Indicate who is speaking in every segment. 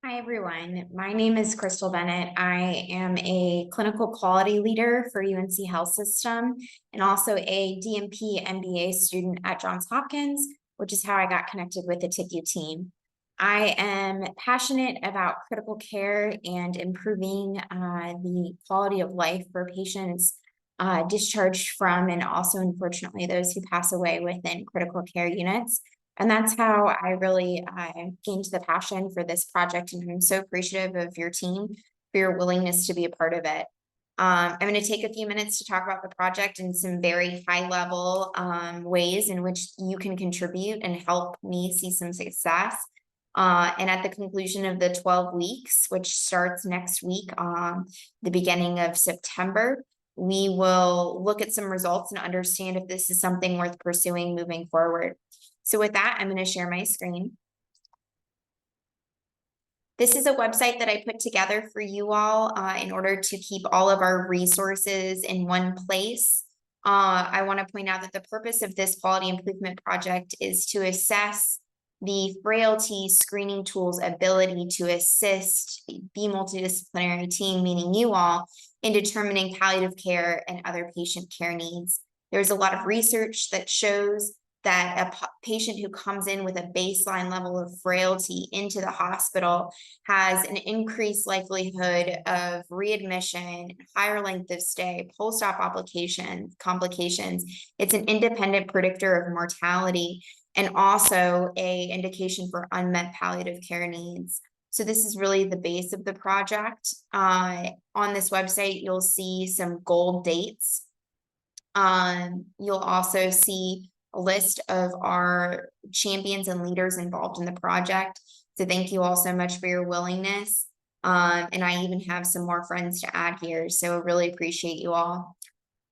Speaker 1: Hi, everyone. My name is Crystal Bennett. I am a clinical quality leader for UNC Health System and also a DMP MBA student at Johns Hopkins, which is how I got connected with the TICU team. I am passionate about critical care and improving the quality of life for patients discharged from, and also, unfortunately, those who pass away within critical care units. And that's how I really gained the passion for this project. And I'm so appreciative of your team for your willingness to be a part of it. I'm going to take a few minutes to talk about the project and some very high level ways in which you can contribute and help me see some success. And at the conclusion of the 12 weeks, which starts next week, the beginning of September, we will look at some results and understand if this is something worth pursuing moving forward. So with that, I'm going to share my screen. This is a website that I put together for you all in order to keep all of our resources in one place. I want to point out that the purpose of this quality improvement project is to assess the Frailty screening tool's ability to assist the multidisciplinary team, meaning you all, in determining palliative care and other patient care needs. There's a lot of research that shows that a patient who comes in with a baseline level of frailty into the hospital has an increased likelihood of readmission, higher length of stay, post-op complications. It's an independent predictor of mortality and also an indication for unmet palliative care needs. So this is really the base of the project. On this website, you'll see some goal dates. You'll also see a list of our champions and leaders involved in the project. So thank you all so much for your willingness. And I even have some more friends to add here. So really appreciate you all.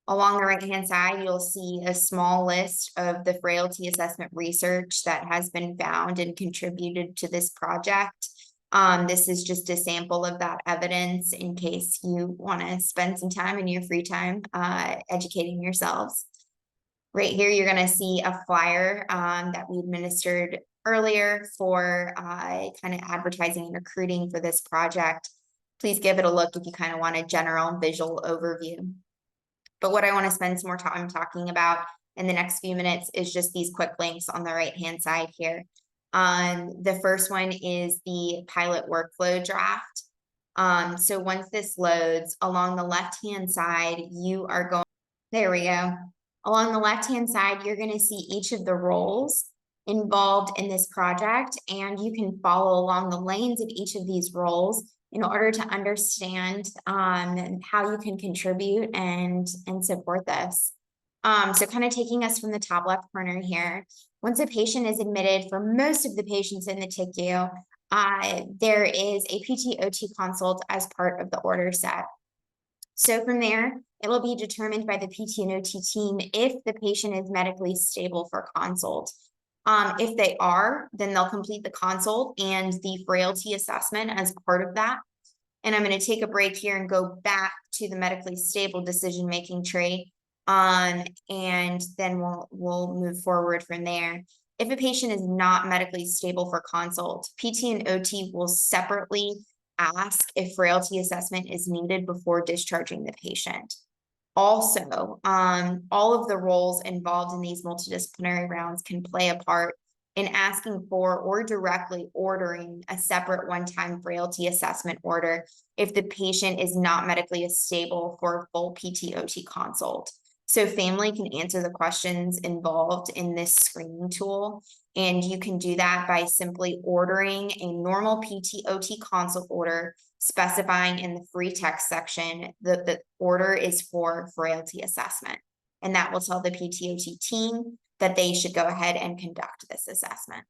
Speaker 1: Along the right-hand side, you'll see a small list of the frailty assessment research that has been found and contributed to this project. This is just a sample of that evidence in case you want to spend some time in your free time educating yourselves. Right here, you're going to see a flyer that we administered earlier for kind of advertising and recruiting for this project. Please give it a look if you kind of want a general visual overview. But what I want to spend some more time talking about in the next few minutes is just these quick links on the right-hand side here. The first one is the pilot workflow draft. So once this loads, along the left-hand side, you are going, there we go. Along the left-hand side, you're going to see each of the roles involved in this project, and you can follow along the lanes of each of these roles in order to understand how you can contribute and support this. So kind of taking us from the top left corner here, once a patient is admitted, for most of the patients in the TICU, there is a PT/OT consult as part of the order set. So from there, it'll be determined by the PT and OT team if the patient is medically stable for consult. If they are, then they'll complete the consult and the frailty assessment as part of that. And I'm going to take a break here and go back to the medically stable decision-making tree. And then we'll move forward from there. If a patient is not medically stable for consult, PT and OT will separately ask if frailty assessment is needed before discharging the patient. Also, all of the roles involved in these multidisciplinary rounds can play a part in asking for or directly ordering a separate one-time frailty assessment order if the patient is not medically stable for a full PT/OT consult. So family can answer the questions involved in this screening tool, and you can do that by simply ordering a normal PT/OT consult order, specifying in the free text section that the order is for frailty assessment. And that will tell the PT/OT team that they should go ahead and conduct this assessment.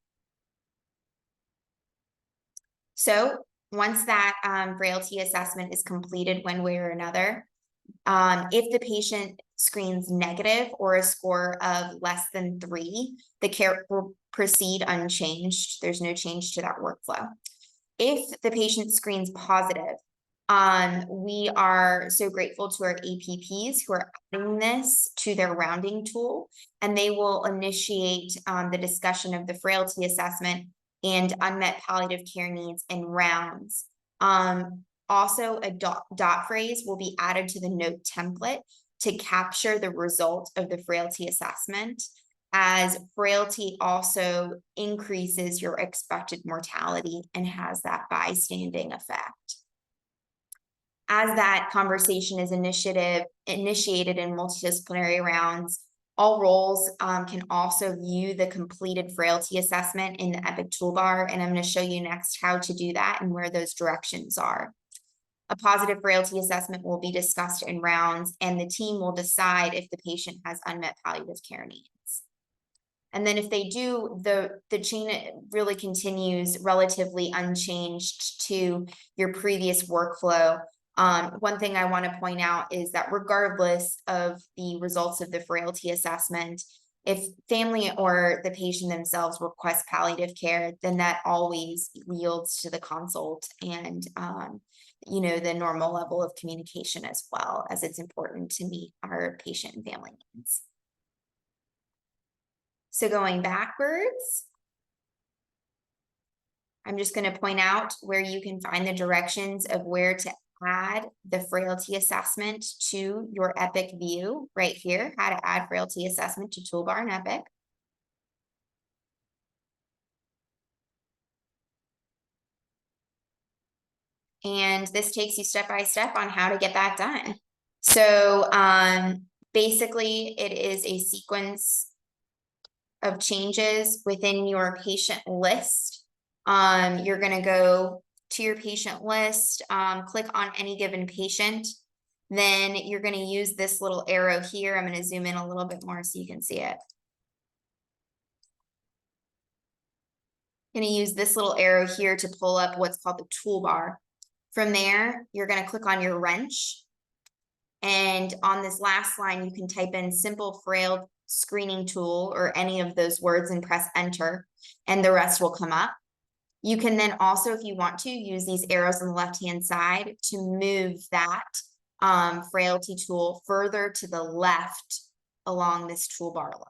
Speaker 1: So once that frailty assessment is completed one way or another, if the patient screens negative or a score of less than 3, the care will proceed unchanged. There's no change to that workflow. If the patient screens positive, we are so grateful to our APPs who are adding this to their rounding tool, and they will initiate the discussion of the frailty assessment and unmet palliative care needs in rounds. Also, a dot phrase will be added to the note template to capture the result of the frailty assessment, as frailty also increases your expected mortality and has that bystanding effect. As that conversation is initiated in multidisciplinary rounds, all roles can also view the completed frailty assessment in the EPIC toolbar, and I'm going to show you next how to do that and where those directions are. A positive frailty assessment will be discussed in rounds, and the team will decide if the patient has unmet palliative care needs. And then if they do, the chain really continues relatively unchanged to your previous workflow. One thing I want to point out is that regardless of the results of the frailty assessment, if family or the patient themselves request palliative care, then that always yields to the consult and the normal level of communication, as well, as it's important to meet our patient and family needs. So going backwards, I'm just going to point out where you can find the directions of where to add the frailty assessment to your EPIC view right here, how to add frailty assessment to toolbar in EPIC. And this takes you step by step on how to get that done. So basically, it is a sequence of changes within your patient list. You're going to go to your patient list, click on any given patient. Then you're going to use this little arrow here. I'm going to zoom in a little bit more so you can see it. Going to use this little arrow here to pull up what's called the toolbar. From there, you're going to click on your wrench. And on this last line, you can type in simple frail screening tool or any of those words and press enter, and the rest will come up. You can then also, if you want to, use these arrows on the left-hand side to move that frailty tool further to the left along this toolbar line.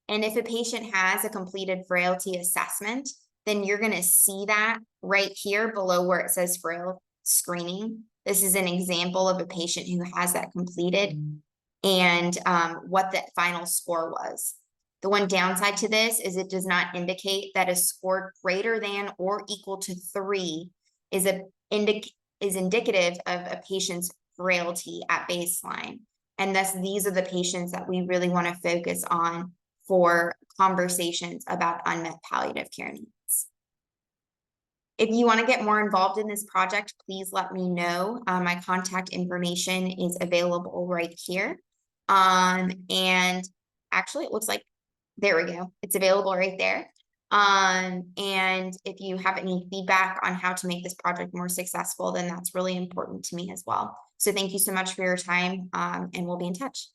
Speaker 1: And if a patient has a completed frailty assessment, then you're going to see that right here below where it says frail screening. This is an example of a patient who has that completed and what the final score was. The one downside to this is it does not indicate that a score greater than or equal to 3 is indicative of a patient's frailty at baseline. And thus, these are the patients that we really want to focus on for conversations about unmet palliative care needs. If you want to get more involved in this project, please let me know. My contact information is available right here. And actually, it looks like, there we go. It's available right there. And if you have any feedback on how to make this project more successful, then that's really important to me as well. So thank you so much for your time, and we'll be in touch.